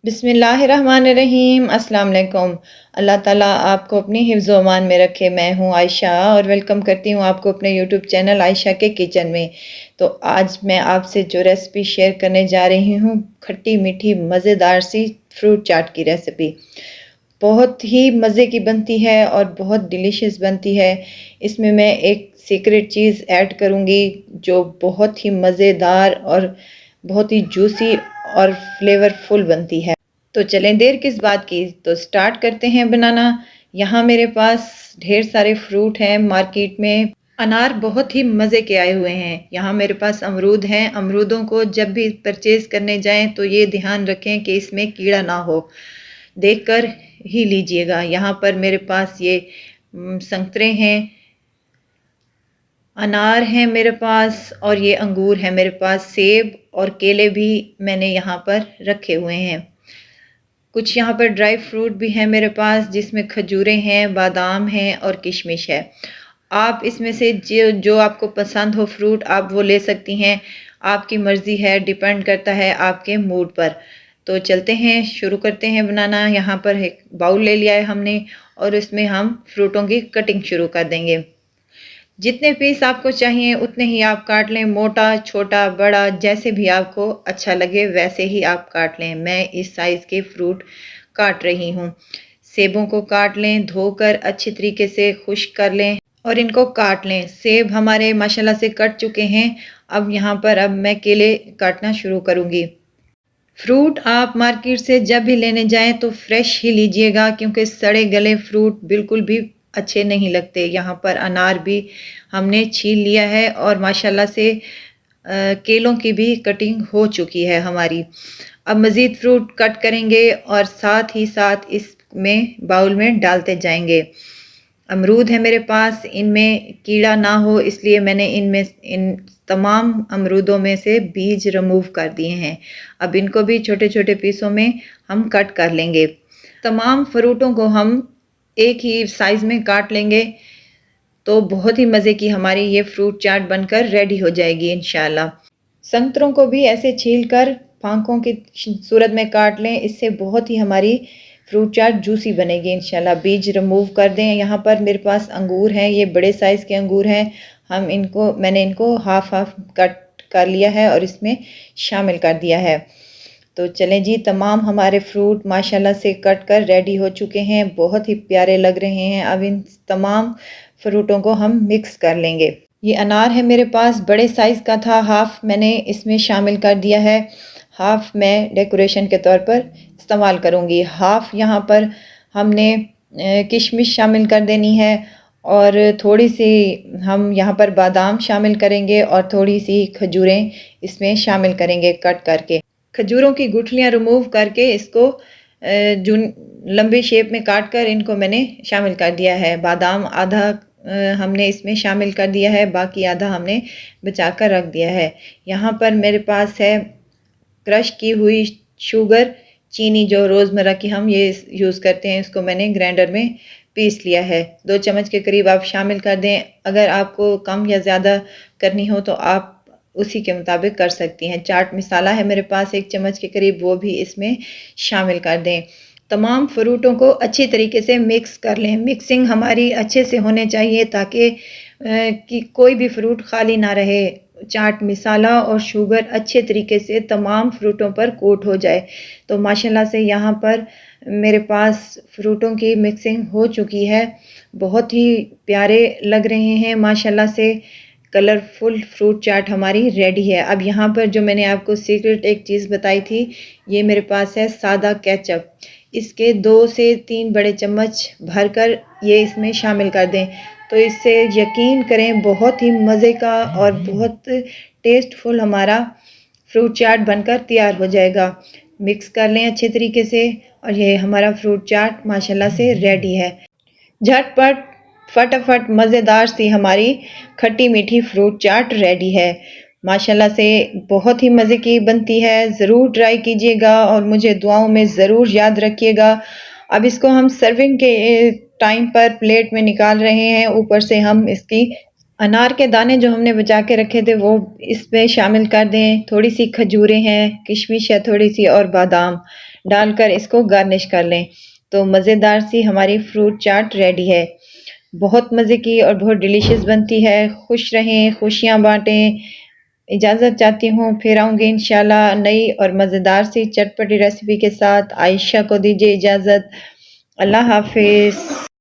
बिस्मिल्लाहिर्रहमानिर्रहीम अस्सलाम वालेकुम। अल्लाह ताला आपको अपनी हिफ्ज़ व अमान में रखे। मैं हूँ आयशा और वेलकम करती हूँ आपको अपने यूट्यूब चैनल आयशा के किचन में। तो आज मैं आपसे जो रेसिपी शेयर करने जा रही हूँ, खट्टी मीठी मज़ेदार सी फ्रूट चाट की रेसिपी। बहुत ही मज़े की बनती है और बहुत डिलीशियस बनती है। इसमें मैं एक सीक्रेट चीज़ ऐड करूँगी जो बहुत ही मज़ेदार और बहुत ही जूसी और फ्लेवरफुल बनती है। तो चलें देर किस बात की, तो स्टार्ट करते हैं बनाना। यहाँ मेरे पास ढेर सारे फ्रूट हैं। मार्केट में अनार बहुत ही मज़े के आए हुए हैं। यहाँ मेरे पास अमरूद हैं। अमरूदों को जब भी परचेज़ करने जाएं तो ये ध्यान रखें कि इसमें कीड़ा ना हो, देखकर ही लीजिएगा। यहाँ पर मेरे पास ये संतरे हैं, अनार हैं मेरे पास, और ये अंगूर हैं मेरे पास। सेब और केले भी मैंने यहाँ पर रखे हुए हैं। कुछ यहाँ पर ड्राई फ्रूट भी हैं मेरे पास, जिसमें खजूरें हैं, बादाम हैं और किशमिश है। आप इसमें से जो जो आपको पसंद हो फ्रूट आप वो ले सकती हैं। आपकी मर्ज़ी है, डिपेंड करता है आपके मूड पर। तो चलते हैं, शुरू करते हैं बनाना। यहाँ पर एक बाउल ले लिया है हमने और इसमें हम फ्रूटों की कटिंग शुरू कर देंगे। जितने पीस आपको चाहिए उतने ही आप काट लें। मोटा, छोटा, बड़ा, जैसे भी आपको अच्छा लगे वैसे ही आप काट लें। मैं इस साइज़ के फ्रूट काट रही हूँ। सेबों को काट लें, धोकर अच्छी तरीके से खुश्क कर लें और इनको काट लें। सेब हमारे माशाल्लाह से कट चुके हैं। अब मैं केले काटना शुरू करूँगी। फ्रूट आप मार्केट से जब भी लेने जाएं तो फ्रेश ही लीजिएगा, क्योंकि सड़े गले फ्रूट बिल्कुल भी अच्छे नहीं लगते। यहाँ पर अनार भी हमने छील लिया है और माशाल्लाह से केलों की भी कटिंग हो चुकी है हमारी। अब मज़ीद फ्रूट कट करेंगे और साथ ही साथ इसमें बाउल में डालते जाएंगे। अमरूद है मेरे पास, इनमें कीड़ा ना हो इसलिए मैंने इन तमाम अमरूदों में से बीज रिमूव कर दिए हैं। अब इनको भी छोटे छोटे पीसों में हम कट कर लेंगे। तमाम फ्रूटों को हम एक ही साइज़ में काट लेंगे तो बहुत ही मज़े की हमारी ये फ्रूट चाट बनकर रेडी हो जाएगी इंशाल्लाह। संतरों को भी ऐसे छीलकर फांकों की सूरत में काट लें, इससे बहुत ही हमारी फ्रूट चाट जूसी बनेगी इंशाल्लाह। बीज रिमूव कर दें। यहाँ पर मेरे पास अंगूर हैं, ये बड़े साइज़ के अंगूर हैं। मैंने इनको हाफ हाफ कट कर लिया है और इसमें शामिल कर दिया है। तो चलें जी, तमाम हमारे फ्रूट माशाल्लाह से कट कर रेडी हो चुके हैं, बहुत ही प्यारे लग रहे हैं। अब इन तमाम फ्रूटों को हम मिक्स कर लेंगे। ये अनार है मेरे पास, बड़े साइज़ का था, हाफ मैंने इसमें शामिल कर दिया है। हाफ मैं डेकोरेशन के तौर पर इस्तेमाल करूँगी। हाफ यहाँ पर हमने किशमिश शामिल कर देनी है और थोड़ी सी हम यहाँ पर बादाम शामिल करेंगे और थोड़ी सी खजूरें इसमें शामिल करेंगे कट करके। खजूरों की गुठलियाँ रिमूव करके इसको जो लंबे शेप में काट कर इनको मैंने शामिल कर दिया है। बादाम आधा हमने इसमें शामिल कर दिया है, बाकी आधा हमने बचा कर रख दिया है। यहाँ पर मेरे पास है क्रश की हुई शुगर, चीनी जो रोज़मर्रा की हम ये यूज़ करते हैं, इसको मैंने ग्राइंडर में पीस लिया है। 2 चम्मच के करीब आप शामिल कर दें। अगर आपको कम या ज़्यादा करनी हो तो आप उसी के मुताबिक कर सकती हैं। चाट मसाला है मेरे पास 1 चम्मच के करीब, वो भी इसमें शामिल कर दें। तमाम फ्रूटों को अच्छी तरीके से मिक्स कर लें। मिक्सिंग हमारी अच्छे से होने चाहिए ताकि कि कोई भी फ्रूट खाली ना रहे। चाट मसाला और शुगर अच्छे तरीके से तमाम फ्रूटों पर कोट हो जाए। तो माशाल्लाह से यहाँ पर मेरे पास फ्रूटों की मिक्सिंग हो चुकी है, बहुत ही प्यारे लग रहे हैं माशाल्लाह से। कलरफुल फ्रूट चाट हमारी रेडी है। अब यहाँ पर जो मैंने आपको सीक्रेट एक चीज़ बताई थी, ये मेरे पास है सादा केचप। इसके 2 से 3 बड़े चम्मच भरकर ये इसमें शामिल कर दें, तो इससे यकीन करें बहुत ही मज़े का और बहुत टेस्टफुल हमारा फ्रूट चाट बनकर तैयार हो जाएगा। मिक्स कर लें अच्छे तरीके से और ये हमारा फ्रूट चाट माशाल्लाह से रेडी है। झटपट फटाफट मज़ेदार सी हमारी खट्टी मीठी फ्रूट चाट रेडी है। माशाल्लाह से बहुत ही मज़े की बनती है। ज़रूर ट्राई कीजिएगा और मुझे दुआओं में ज़रूर याद रखिएगा। अब इसको हम सर्विंग के टाइम पर प्लेट में निकाल रहे हैं। ऊपर से हम इसकी अनार के दाने जो हमने बचा के रखे थे वो इसमें शामिल कर दें। थोड़ी सी खजूरें हैं, किशमिश है थोड़ी सी और बादाम। डालकर इसको गार्निश कर लें। तो मज़ेदार सी हमारी फ्रूट चाट रेडी है। बहुत मज़े की और बहुत डिलीशियस बनती है। खुश रहें, खुशियाँ बाँटें। इजाज़त चाहती हूँ, फिर आऊँगी इंशाल्लाह नई और मज़ेदार सी चटपटी रेसिपी के साथ। आयशा को दीजिए इजाज़त। अल्लाह हाफ़िज़।